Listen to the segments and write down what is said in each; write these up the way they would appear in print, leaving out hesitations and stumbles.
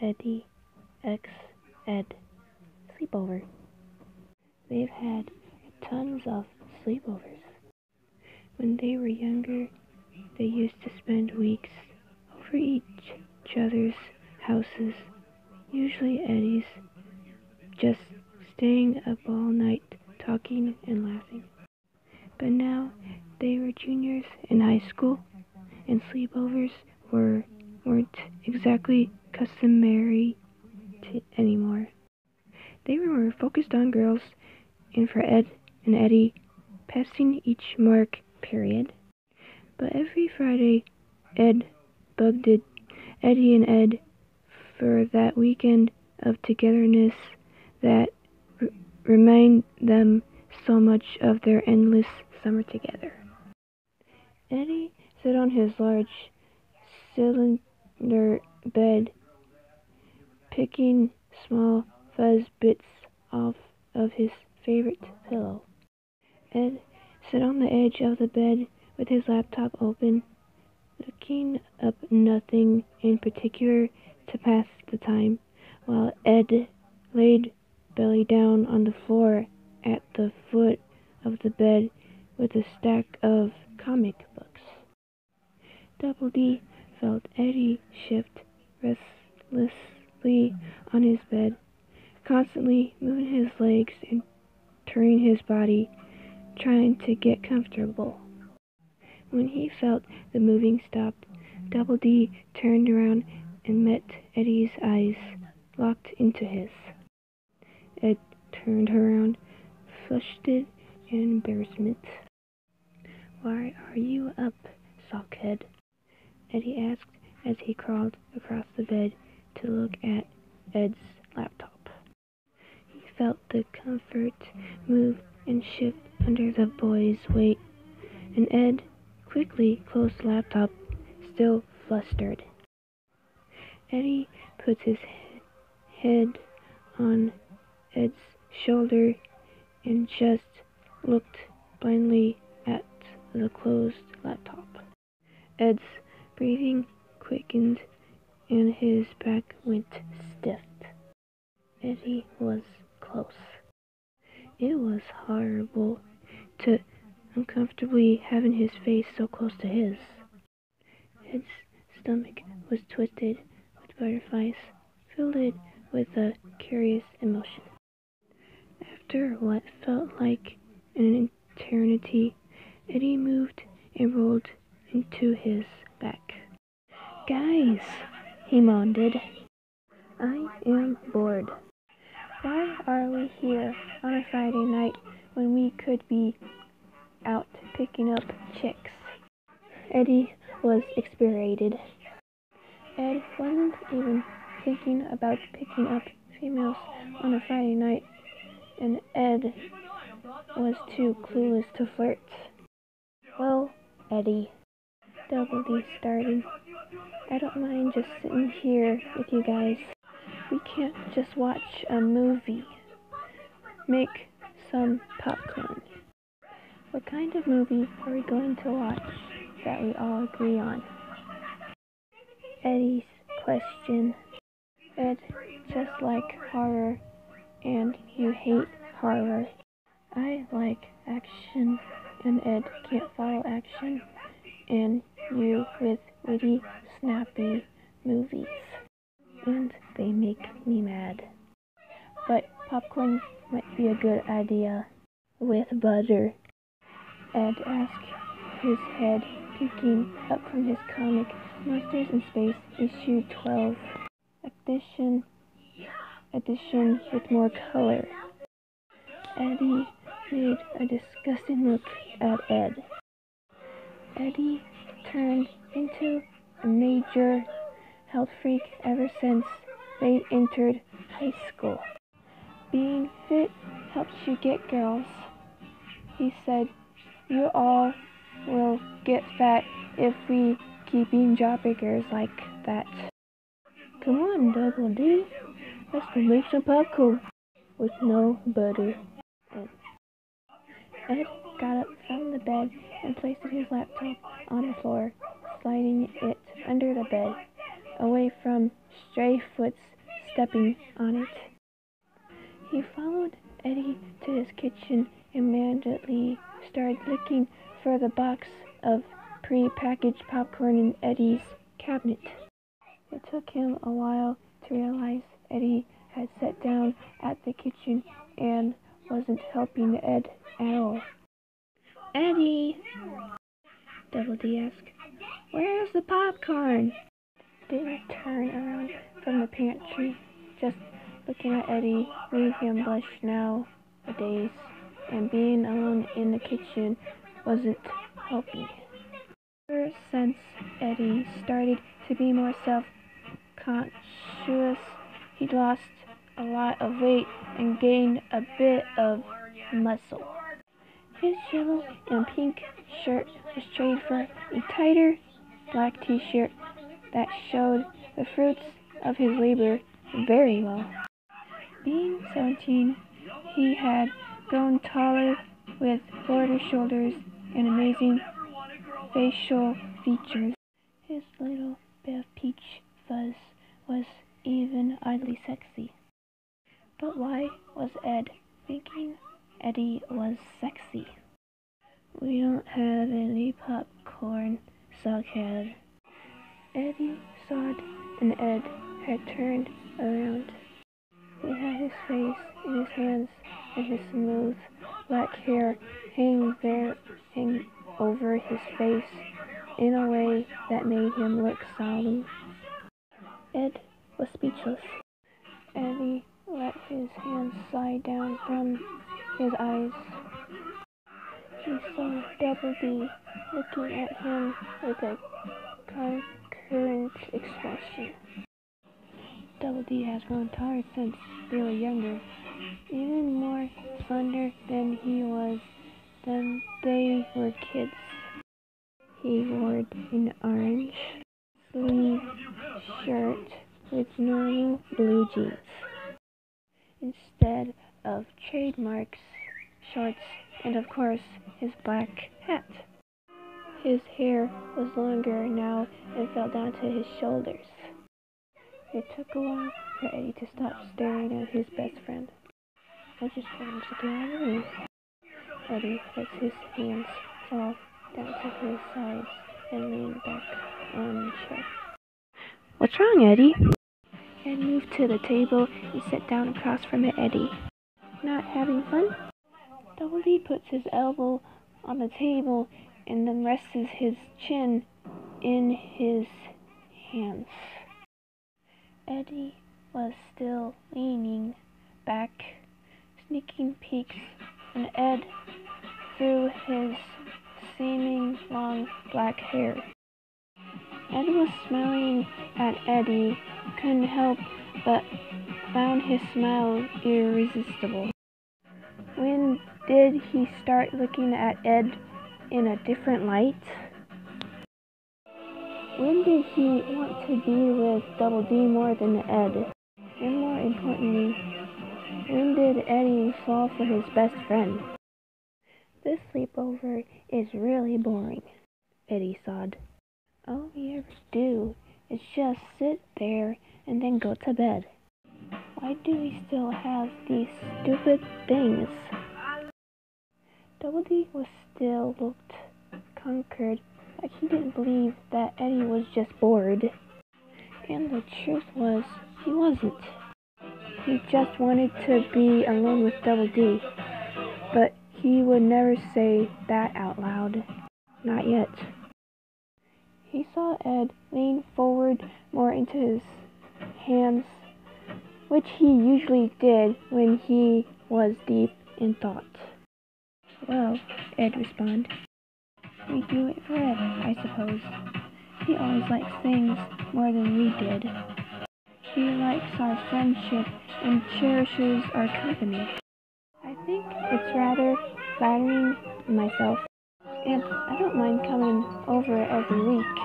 Eddy X Ed Sleepover. They've had tons of sleepovers. When they were younger, they used to spend weeks over each other's houses, usually Eddy's, just staying up all night talking and laughing. But now they were juniors in high school, and sleepovers weren't exactly customary anymore. They were more focused on girls, and for Ed and Eddy, passing each mark period. But every Friday, Ed bugged Eddy and Ed for that weekend of togetherness that remind them so much of their endless summer together. Eddy sat on his large cylinder bed, picking small fuzz bits off of his favorite pillow. Ed sat on the edge of the bed with his laptop open, looking up nothing in particular to pass the time, while Ed laid belly down on the floor at the foot of the bed with a stack of comic books. Double D felt Eddy shift restlessly on his bed, constantly moving his legs and turning his body, trying to get comfortable. When he felt the moving stop, Double D turned around and met Eddy's eyes locked into his. Ed turned around, flushed in embarrassment. "Why are you up, sockhead?" Eddy asked as he crawled across the bed to look at Ed's laptop. He felt the comfort move and shift under the boy's weight, and Ed quickly closed the laptop, still flustered. Eddy put his head on Ed's shoulder and just looked blindly at the closed laptop. Ed's breathing quickened and his back went stiff. Eddy was close. It was horrible to uncomfortably having his face so close to his. Ed's stomach was twisted with butterflies, filled with a curious emotion. After what felt like an eternity, Eddy moved and rolled into his back. "Guys," he moaned, "I am bored. Why are we here on a Friday night when we could be out picking up chicks?" Eddy was exasperated. Ed wasn't even thinking about picking up females on a Friday night, and Ed was too clueless to flirt. "Well, Eddy," Double D started, "I don't mind just sitting here with you guys. We can't just watch a movie. Make some popcorn." "What kind of movie are we going to watch that we all agree on?" Eddy's question. "Ed just like horror, and you hate horror." "I like action, and Ed can't follow action, and you with witty, snappy movies, and they make me mad. But popcorn might be a good idea, with butter." Ed asked, his head peeking up from his comic, Monsters in Space, issue 12, edition with more color. Eddy made a disgusting look at Ed. Eddy turned into a major health freak ever since they entered high school. "Being fit helps you get girls," he said. "You all will get fat if we keep eating jawbreakers like that." "Come on, Double D, let's go make some popcorn with no butter." Ed got up from the bed and placed his laptop on the floor, sliding it under the bed, away from stray foot stepping on it. He followed Eddy to his kitchen and immediately started looking for the box of pre-packaged popcorn in Eddy's cabinet. It took him a while to realize Eddy had sat down at the kitchen and wasn't helping Ed at all. "Eddy," Double D asked, "where's the popcorn?" Didn't turn around from the pantry. Just looking at Eddy made him blush nowadays, and being alone in the kitchen wasn't helping. Ever since Eddy started to be more self-conscious, he'd lost a lot of weight and gained a bit of muscle. His yellow and pink shirt was traded for a tighter black t-shirt that showed the fruits of his labor very well. Being 17, he had grown taller with broader shoulders and amazing facial features. His little bit of peach fuzz was even oddly sexy. But why was Ed thinking Eddy was sexy? "We don't have any popcorn," Soghead. Eddy sawed, and Ed had turned around. He had his face in his hands and his smooth black hair hang over his face in a way that made him look solemn. Ed was speechless. Eddy let his hands slide down from his eyes. He saw Double D looking at him with a concurrent expression. Double D has grown taller since they were younger, even more slender than he was when they were kids. He wore an orange sleeve shirt with normal blue jeans instead of trademark shorts, and of course his black hat. His hair was longer now and fell down to his shoulders. It took a while for Eddy to stop staring at his best friend. "I just wanted to get out of the room." Eddy let his hands fall down to his sides and leaned back on the chair. "What's wrong, Eddy?" Ed moved to the table and sat down across from Eddy. "Not having fun?" Double D puts his elbow on the table and then rests his chin in his hands. Eddy was still leaning back, sneaking peeks at Ed through his seeming long black hair. Ed was smiling at Eddy, couldn't help but found his smile irresistible. When did he start looking at Ed in a different light? When did he want to be with Double D more than Ed? And more importantly, when did Eddy fall for his best friend? "This sleepover is really boring," Eddy sobbed. "All we ever do is just sit there and then go to bed. Why do we still have these stupid things?" Double D was still looked conquered, like he didn't believe that Eddy was just bored. And the truth was, he wasn't. He just wanted to be alone with Double D, but he would never say that out loud. Not yet. He saw Ed lean forward more into his hands, which he usually did when he was deep in thought. "Well," Ed responded, "we do it for Ed, I suppose. He always likes things more than we did. He likes our friendship and cherishes our company. I think it's rather flattering myself, and I don't mind coming over every week.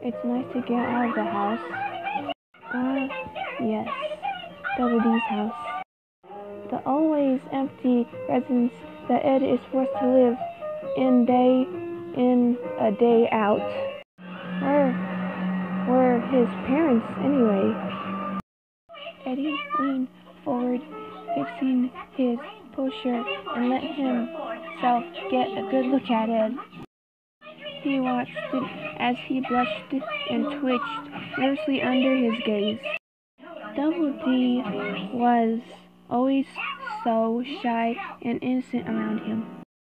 It's nice to get out of the house." Yes, Double D's house. The always empty residence that Ed is forced to live in day in, a day out. Where his parents anyway. Eddy leaned forward, fixing his posture, and let himself get a good look at Ed. He watched it as he blushed and twitched nervously under his gaze. Double D was always so shy and innocent around him.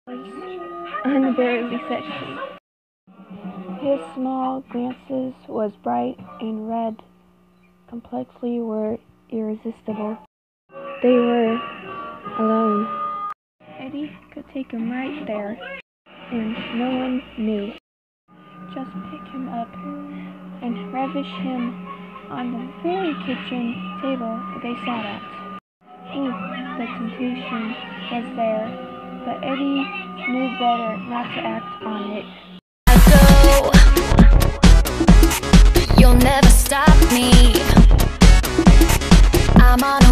It was unbearably sexy. His small glances was bright and red, complexly were irresistible. They were alone. Eddy could take him right there, and no one knew. Just pick him up and ravish him on the very kitchen table they sat at. Ooh, the temptation was there, but Eddy knew better not to act on it. You'll never stop me. I'm on